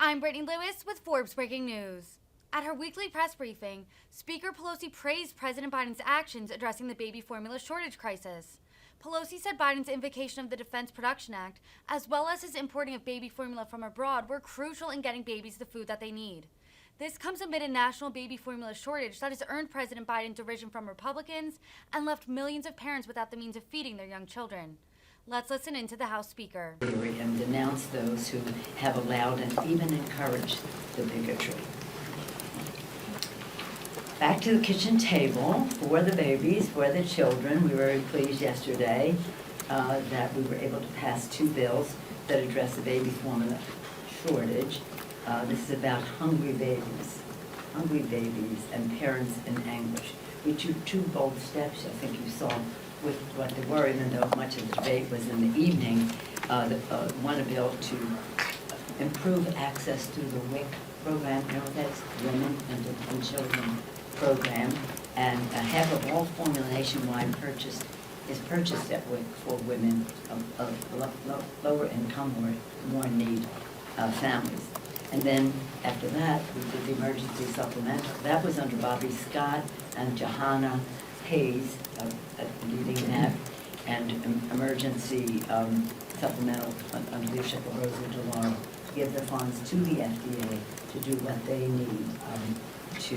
I'm Brittany Lewis with Forbes Breaking News. At her weekly press briefing, Speaker Pelosi praised President Biden's actions addressing the baby formula shortage crisis. Pelosi said Biden's invocation of the Defense Production Act, as well as his importing of baby formula from abroad, were crucial in getting babies the food that they need. This comes amid a national baby formula shortage that has earned President Biden derision from Republicans and left millions of parents without the means of feeding their young children. Let's listen in to the House Speaker. And denounce those who have allowed and even encouraged the bigotry. Back to the kitchen table for the babies, for the children. We were very pleased yesterday that we were able to pass 2 bills that address the baby formula shortage. This is about hungry babies and parents in anguish. We took 2 bold steps, I think you saw, with what they were, even though much of the debate was in the evening. Want a bill to improve access through the WIC program, you know, that's Women and Children program, and half of all formula nationwide is purchased at WIC for women of lower income or more in need families. And then after that, we did the emergency supplemental. That was under Bobby Scott and Johanna Hayes leading that, and emergency supplemental under leadership of Rosa DeLauro to give the funds to the FDA to do what they need to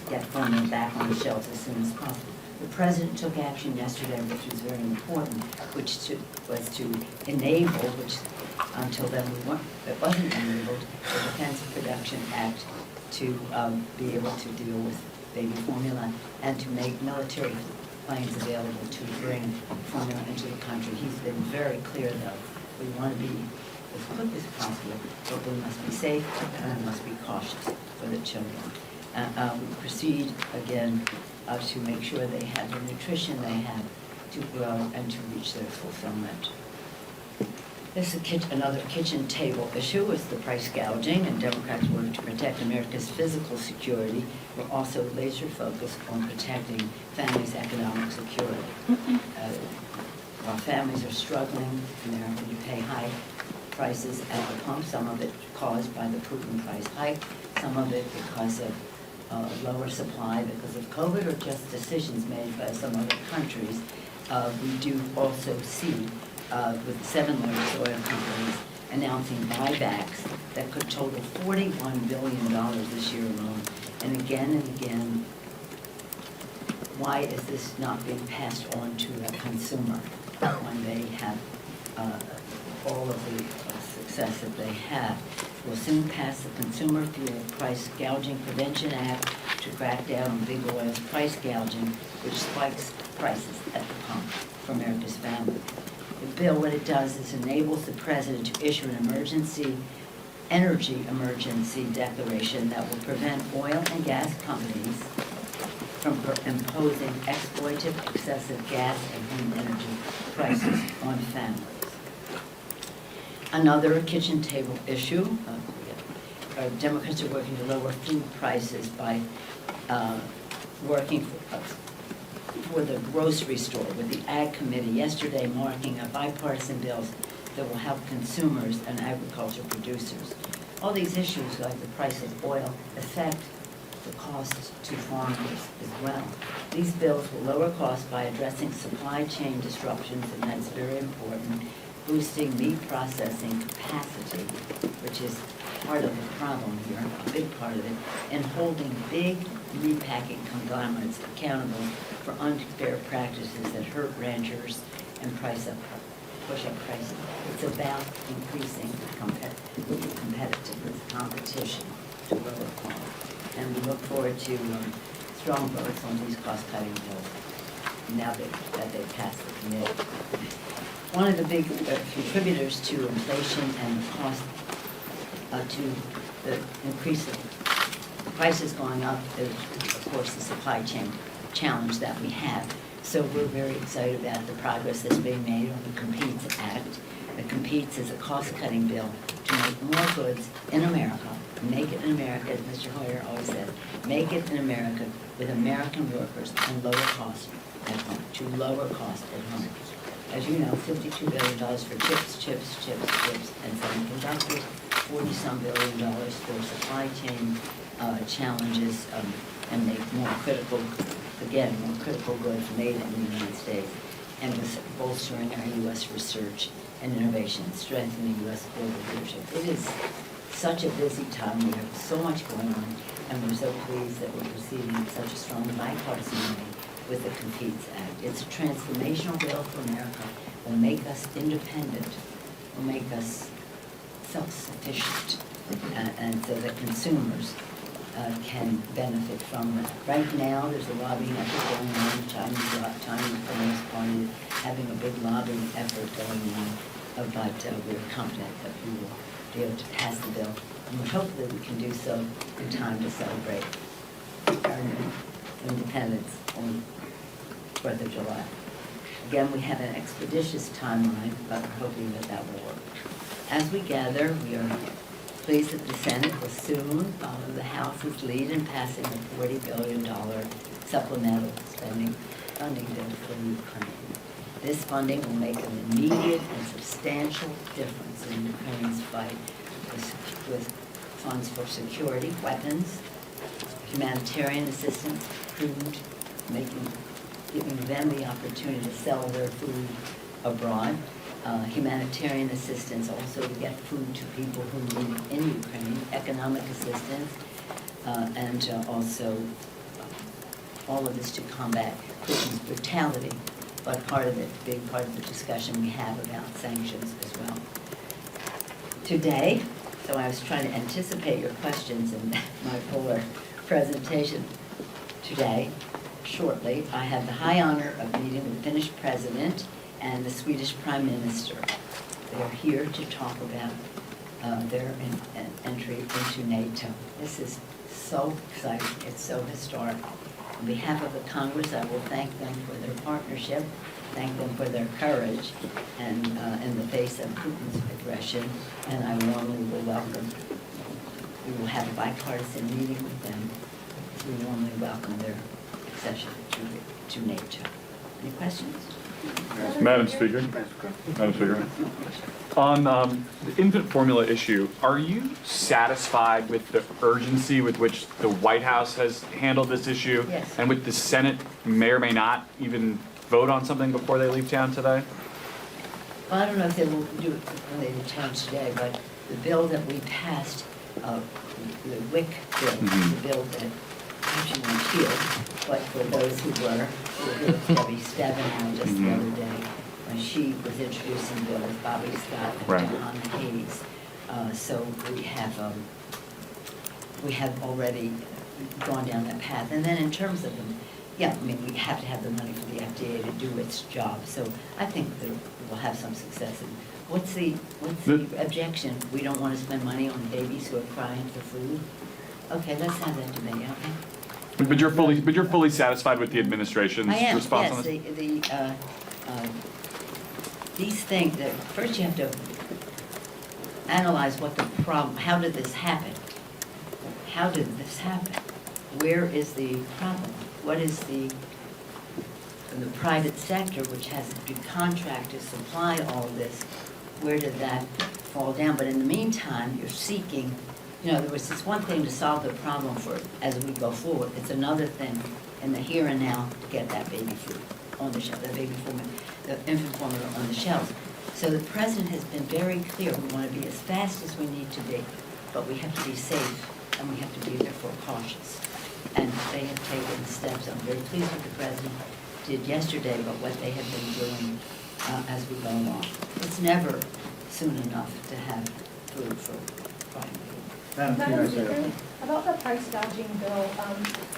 get formula back on the shelves as soon as possible. The President took action yesterday, which was very important, which was to enable, which until then it wasn't enabled, the Defense Production Act to be able to deal with baby formula and to make military planes available to bring formula into the country. He's been very clear, though. We want to be as quick as possible, but we must be safe and we must be cautious for the children. We proceed again to make sure they have the nutrition they have to grow and to reach their fulfillment. This is another kitchen table issue is the price gouging, and Democrats work to protect America's physical security. We're also laser focused on protecting families' economic security. While families are struggling and they're having to pay high prices at the pump, some of it caused by the Putin price hike, some of it because of lower supply because of COVID or just decisions made by some other countries. We do also see with 7 largest oil companies announcing buybacks that could total $41 billion this year alone. And again, why is this not being passed on to the consumer when they have all of the success that they have? We'll soon pass the Consumer Fuel Price Gouging Prevention Act to crack down on big oil's price gouging, which spikes prices at the pump for America's families. The bill, what it does is enables the President to issue an energy emergency declaration that will prevent oil and gas companies from imposing exploitive, excessive gas and home energy prices on families. Another kitchen table issue, Democrats are working to lower food prices by working for the grocery store with the Ag Committee yesterday marking a bipartisan bills that will help consumers and agriculture producers. All these issues, like the price of oil, affect the costs to farmers as well. These bills will lower costs by addressing supply chain disruptions, and that's very important, boosting meat processing capacity, which is part of the problem here, a big part of it, and holding big meatpacking conglomerates accountable for unfair practices that hurt ranchers and push up prices. It's about increasing competitiveness, competition to lower costs. And we look forward to strong votes on these cost-cutting bills now that they've passed the committee. One of the big contributors to inflation and the cost to the increase of prices going up is, of course, the supply chain challenge that we have. So we're very excited about the progress that's being made on the Competes Act. The Competes is a cost-cutting bill to make more goods in America, make it in America, as Mr. Hoyer always said, make it in America with American workers and lower cost at home, to lower cost at home. As you know, $52 billion for chips, and semiconductors, $47 $40-some billion for supply chain challenges and make more critical goods made in the United States, and it was bolstering our U.S. research and innovation, strengthening U.S. global leadership. It is such a busy time. We have so much going on, and we're so pleased that we're proceeding in such a strong bipartisan way with the Competes Act. It's a transformational bill for America. It will make us independent, will make us self-sufficient, and so that consumers can benefit from that. Right now, there's a lobbying effort going on. Chinese Communist Party is having a big lobbying effort going on, but we're confident that we will be able to pass the bill, and hopefully we can do so in time to celebrate our independence on 4th of July. Again, we have an expeditious timeline, but we're hoping that that will work. As we gather, we are pleased that the Senate will soon follow the House's lead in passing a $40 billion supplemental funding bill for Ukraine. This funding will make an immediate and substantial difference in Ukraine's fight with funds for security, weapons, humanitarian assistance, food, giving them the opportunity to sell their food abroad, humanitarian assistance also to get food to people who need it in Ukraine, economic assistance, and also all of this to combat Putin's brutality, but part of it, being part of the discussion we have about sanctions as well. Today, so I was trying to anticipate your questions in my fuller presentation today. Shortly, I have the high honor of meeting the Finnish President and the Swedish Prime Minister. They are here to talk about their entry into NATO. This is so exciting. It's so historic. On behalf of the Congress, I will thank them for their partnership, thank them for their courage, and in the face of Putin's aggression, and I warmly will welcome. We will have a bipartisan meeting with them. We warmly welcome their accession to NATO. Any questions? Madam Speaker, on the infant formula issue, are you satisfied with the urgency with which the White House has handled this issue? Yes. And with the Senate may or may not even vote on something before they leave town today? Well, I don't know if they will do it when they leave town today, but the bill that we passed, the WIC bill, the bill that actually went here, but for those who were here, Debbie Stabenow just the other day, when she was introducing the bill with Bobby Scott and Right. John Hayes. So we have already gone down that path. And then in terms of them, yeah, I mean, we have to have the money for the FDA to do its job. So I think that we'll have some success. And what's the objection? We don't want to spend money on babies who are crying for food? Okay, let's have that debate, okay? But you're fully satisfied with the administration's response on this? I am, yes. These things, first you have to analyze what the problem, how did this happen? How did this happen? Where is the problem? What is the private sector, which has a big contract to supply all of this, where did that fall down? But in the meantime, you're seeking, in other words, it's one thing to solve the problem for as we go forward. It's another thing in the here and now to get that baby food on the shelf, the infant formula on the shelves. So the president has been very clear. We want to be as fast as we need to be, but we have to be safe and we have to be therefore cautious. And they have taken steps. I'm very pleased with the president did yesterday, but what they have been doing as we go along. It's never soon enough to have food for crying people. Madam Speaker, about the price gouging bill,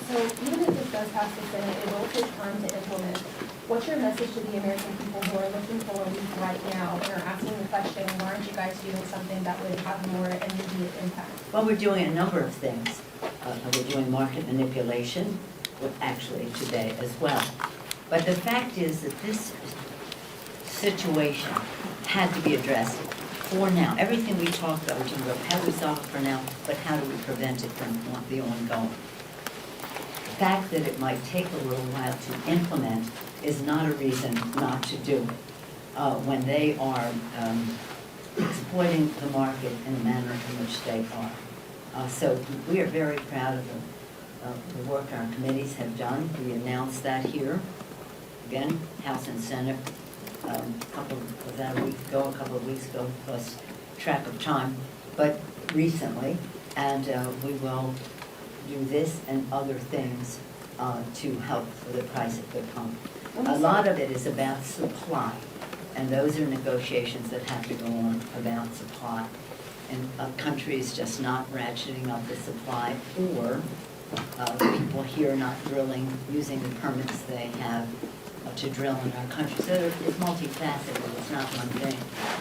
so even if this does pass the Senate, it will take time to implement. What's your message to the American people who are looking for relief right now and are asking the question, why aren't you guys doing something that would have more immediate impact? Well, we're doing a number of things. We're doing market manipulation, actually today as well. But the fact is that this situation had to be addressed for now. Everything we talked about, we're talking about how do we solve it for now, but how do we prevent it from the ongoing. The fact that it might take a little while to implement is not a reason not to do it. When they are exploiting the market in the manner in which they are. So we are very proud of the work our committees have done. We announced that here, again, House and Senate, a couple of weeks ago, lost track of time, but recently, and we will do this and other things to help with the price at the pump. A lot of it is about supply, and those are negotiations that have to go on about supply. And a country is just not ratcheting up the supply, or people here not drilling, using the permits they have to drill in our country. So it's multifaceted, it's not one thing.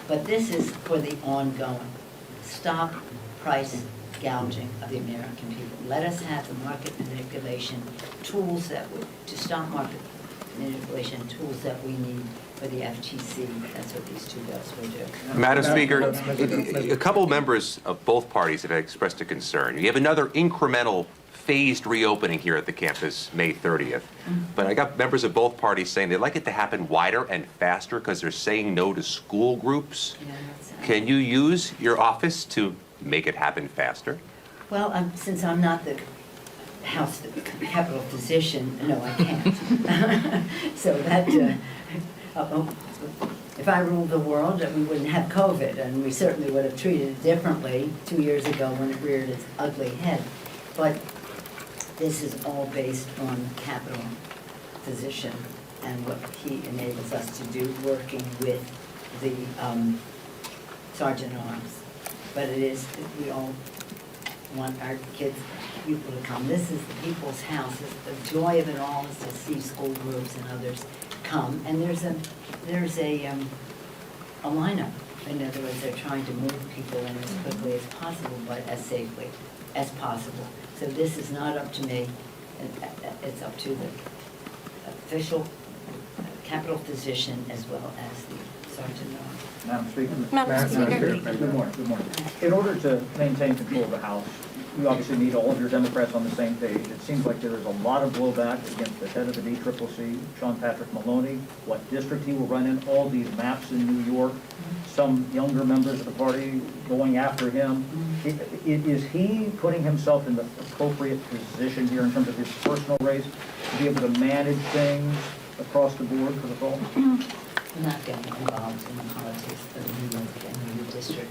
But this is for the ongoing. Stop price gouging of the American people. Let us have the market manipulation tools to stop market manipulation tools that we need for the FTC. That's what these two bills will do. Madam Speaker, a couple of members of both parties have expressed a concern. You have another incremental phased reopening here at the campus May 30th. But I got members of both parties saying they'd like it to happen wider and faster because they're saying no to school groups. Yeah, Can you use your office to make it happen faster? Well, since I'm not the House Capitol physician, no, I can't. So that, if I ruled the world, we wouldn't have COVID, and we certainly would have treated it differently 2 years ago when it reared its ugly head. But this is all based on Capitol physician and what he enables us to do, working with the Sergeant at Arms. But it is, we all want our kids, people to come. This is the people's house. The joy of it all is to see school groups and others come. And there's a lineup. In other words, they're trying to move people in as quickly as possible, but as safely as possible. So this is not up to me. It's up to the official Capitol physician as well as the Sergeant at Arms. Madam Speaker. Madam Speaker. Good morning, good morning. In order to maintain control of the House, you obviously need all of your Democrats on the same page. It seems like there is a lot of blowback against the head of the DCCC, Sean Patrick Maloney, what district he will run in, all these maps in New York, some younger members of the party going after him. Is he putting himself in the appropriate position here in terms of his personal race to be able to manage things across the board for the fall? I'm not getting involved in the politics of New York and New York district.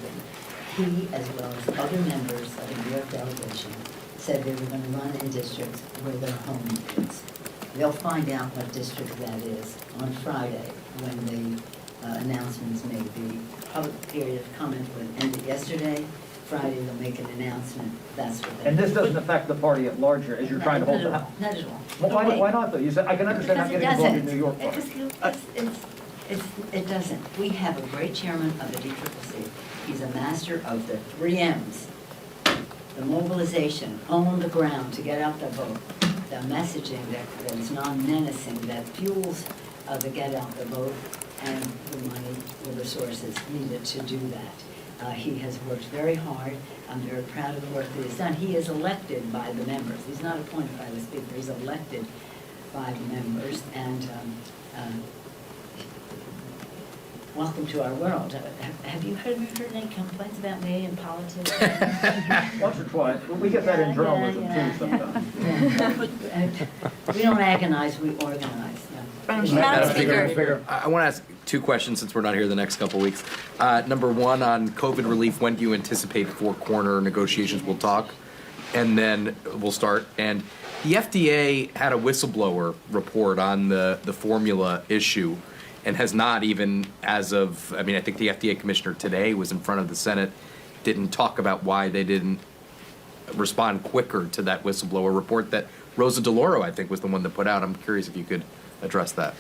He, as well as other members of the New York delegation, said they were going to run in districts where their home is. They'll find out what district that is on Friday when the announcements may be. Public period of comment would end yesterday. Friday they'll make an announcement. That's what they. And this doesn't affect the party at large here as you're trying to hold the House? Not at all. Well, why not though? You said, I can understand not getting involved in New York party. It doesn't. We have a great chairman of the DCCC. He's a master of the 3 M's. The mobilization, on the ground to get out the vote, the messaging that is non-menacing, that fuels the get out the vote, and the money or the resources needed to do that. He has worked very hard. I'm very proud of the work that he's done. He is elected by the members. He's not appointed by the Speaker. He's elected by the members, and welcome to our world. Have you heard any complaints about me in politics? Once or twice, but we get that in journalism too sometimes. Yeah. We don't agonize, we organize. Madam Speaker. I want to ask 2 questions since we're not here the next couple of weeks. Number 1, on COVID relief, when do you anticipate 4-corner negotiations will talk? And then we'll start. And the FDA had a whistleblower report on the formula issue and has not even, as of, I mean, I think the FDA commissioner today was in front of the Senate, didn't talk about why they didn't respond quicker to that whistleblower report that Rosa DeLauro, I think, was the one that put out. I'm curious if you could address that.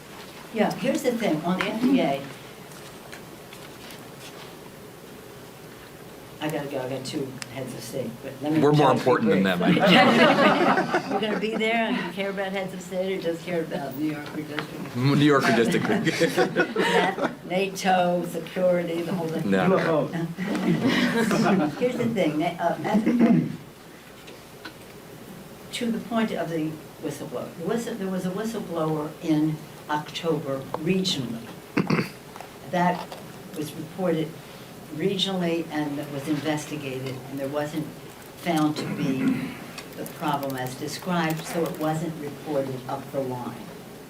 Yeah, here's the thing, on the FDA, I gotta go, I got 2 heads of state, but let me. We're more try to be important than brief. them. We're gonna be there, and you care about heads of state, or just care about New York district? New Yorker district. That, NATO, security, the whole thing. No. Here's the thing, to the point of the whistleblower. There was a whistleblower in October regionally. That was reported regionally and that was investigated, and there wasn't found to be the problem as described, so it wasn't reported up the line.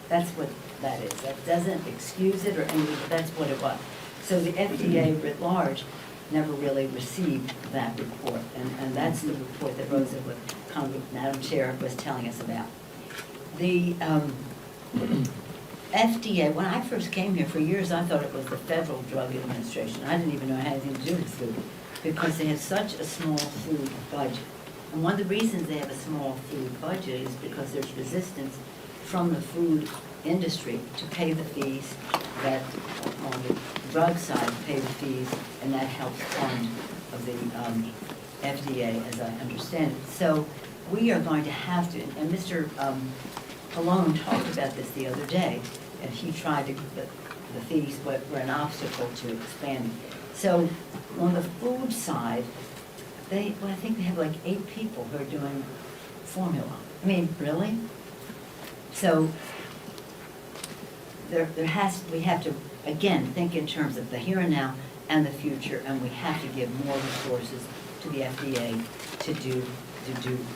That's what that is. That doesn't excuse it or anything, but that's what it was. So the FDA writ large never really received that report, and that's the report that Rosa, Madam Chair, was telling us about. The FDA, when I first came here, for years I thought it was the Federal Drug Administration. I didn't even know it had anything to do with food, because they have such a small food budget. And one of the reasons they have a small food budget is because there's resistance from the food industry to pay the fees that, on the drug side, pay the fees, and that helps fund of the FDA, as I understand it. So we are going to have to, and Mr. Malone talked about this the other day, and he tried to, the fees were an obstacle to expanding. So on the food side, I think they have like 8 people who are doing formula. I mean, really? So we have to, again, think in terms of the here and now and the future, and we have to give more resources to the FDA to do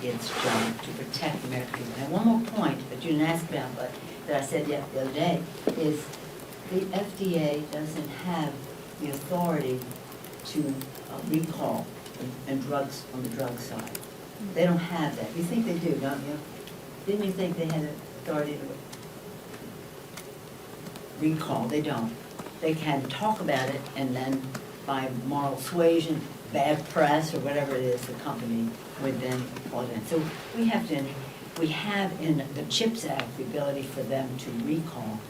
its job, to protect American people. And one more point that you didn't ask about, but that I said the other day, is the FDA doesn't have the authority to recall and drugs on the drug side. They don't have that. You think they do, don't you? Didn't you think they had the authority to recall? They don't. They can talk about it, and then by moral suasion, bad press, or whatever it is, the company would then call it in. So we have in the CHIPS Act the ability for them to recall,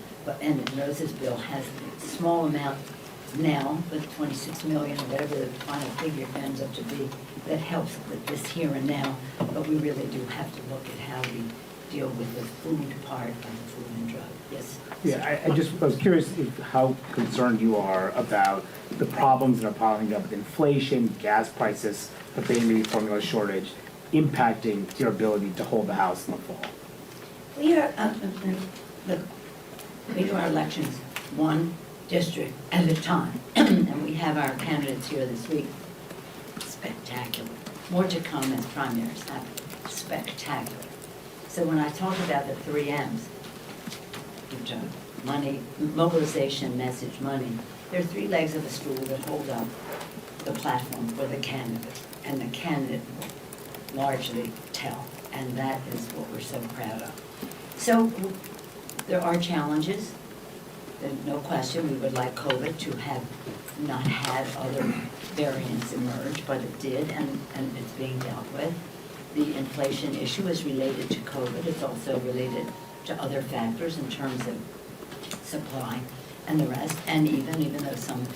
and Rose's bill has a small amount now, with 26 million, or whatever the final figure ends up to be, that helps with this here and now, but we really do have to look at how we deal with the food part of the food and drug. Yes? Yeah, I was curious how concerned you are about the problems that are piling up with inflation, gas prices, the baby formula shortage, impacting your ability to hold the House in the fall. We are, look, we do our elections one district at a time, and we have our candidates here this week. Spectacular. More to come as primaries happen. Spectacular. So when I talk about the 3 M's, which are money, mobilization, message, money, there are 3 legs of a stool that hold up the platform for the candidate, and the candidate will largely tell, and that is what we're so proud of. So there are challenges. There's no question we would like COVID to have not had other variants emerge, but it did, and it's being dealt with. The inflation issue is related to COVID. It's also related to other factors in terms of supply and the rest. And even though some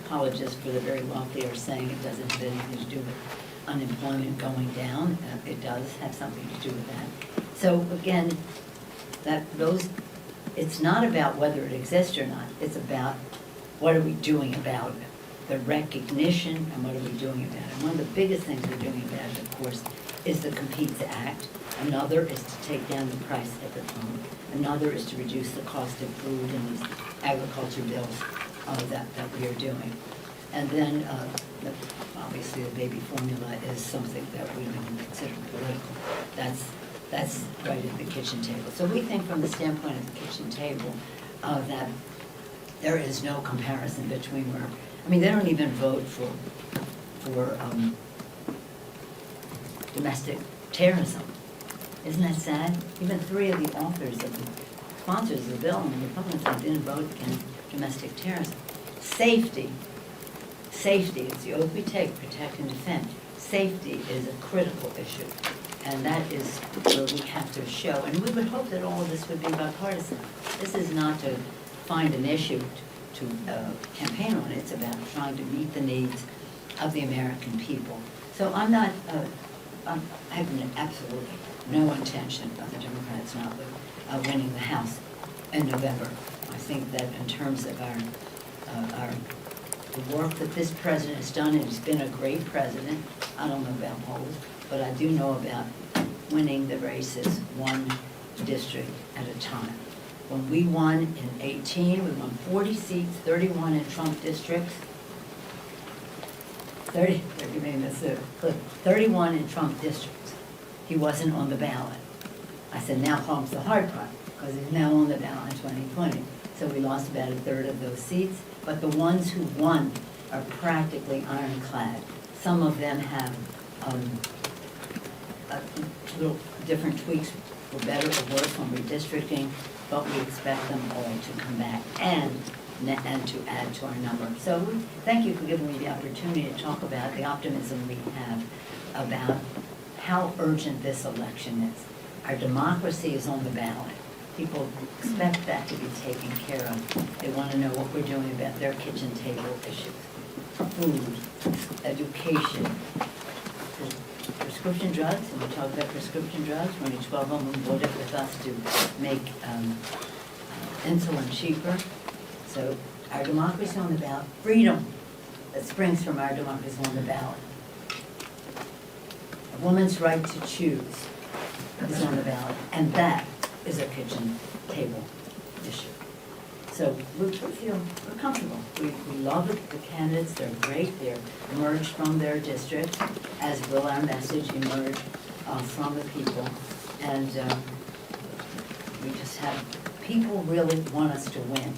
apologists for the very wealthy are saying it doesn't have anything to do with unemployment going down, it does have something to do with that. So again, it's not about whether it exists or not. It's about what are we doing about it, the recognition, and what are we doing about it. And one of the biggest things we're doing about it, of course, is the Competes Act. Another is to take down the price at the pump. Another is to reduce the cost of food in these agriculture bills that we are doing. And then, obviously, the baby formula is something that we don't consider political. That's right at the kitchen table. So we think from the standpoint of the kitchen table that there is no comparison between where, I mean, they don't even vote for domestic terrorism. Isn't that sad? Even 3 of the authors of the sponsors of the bill and the Republicans didn't vote against domestic terrorism. Safety, it's the oath we take, protect and defend. Safety is a critical issue, and that is where we have to show. And we would hope that all of this would be bipartisan. This is not to find an issue to campaign on. It's about trying to meet the needs of the American people. So I have absolutely no intention of the Democrats not winning the House in November. I think that in terms of the work that this president has done, and he's been a great president. I don't know about polls, but I do know about winning the races one district at a time. When we won in 18, we won 40 seats, 31 in Trump districts. 31 in Trump districts. He wasn't on the ballot. I said, now comes the hard part, because he's now on the ballot in 2020. So we lost about a third of those seats, but the ones who won are practically ironclad. Some of them have little different tweaks for better or worse on redistricting, but we expect them all to come back and to add to our number. So thank you for giving me the opportunity to talk about the optimism we have about how urgent this election is. Our democracy is on the ballot. People expect that to be taken care of. They want to know what we're doing about their kitchen table issues. Food, education, prescription drugs, and we talk about prescription drugs, only 12 of them voted with us to make insulin cheaper. So our democracy on the ballot, freedom that springs from our democracy on the ballot. A woman's right to choose is on the ballot, and that is a kitchen table issue. So we're comfortable. We love the candidates, they're great, they're emerged from their districts, as will our message emerge from the people. And we just have, people really want us to win.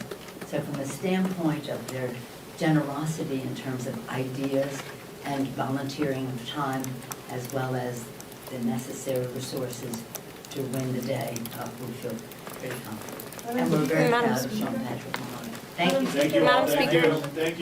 So from the standpoint of their generosity in terms of ideas and volunteering of time, as well as the necessary resources to win the day, we feel pretty confident. And we're very proud of Sean Patrick Maloney. Thank you. Madam Speaker. Thank you.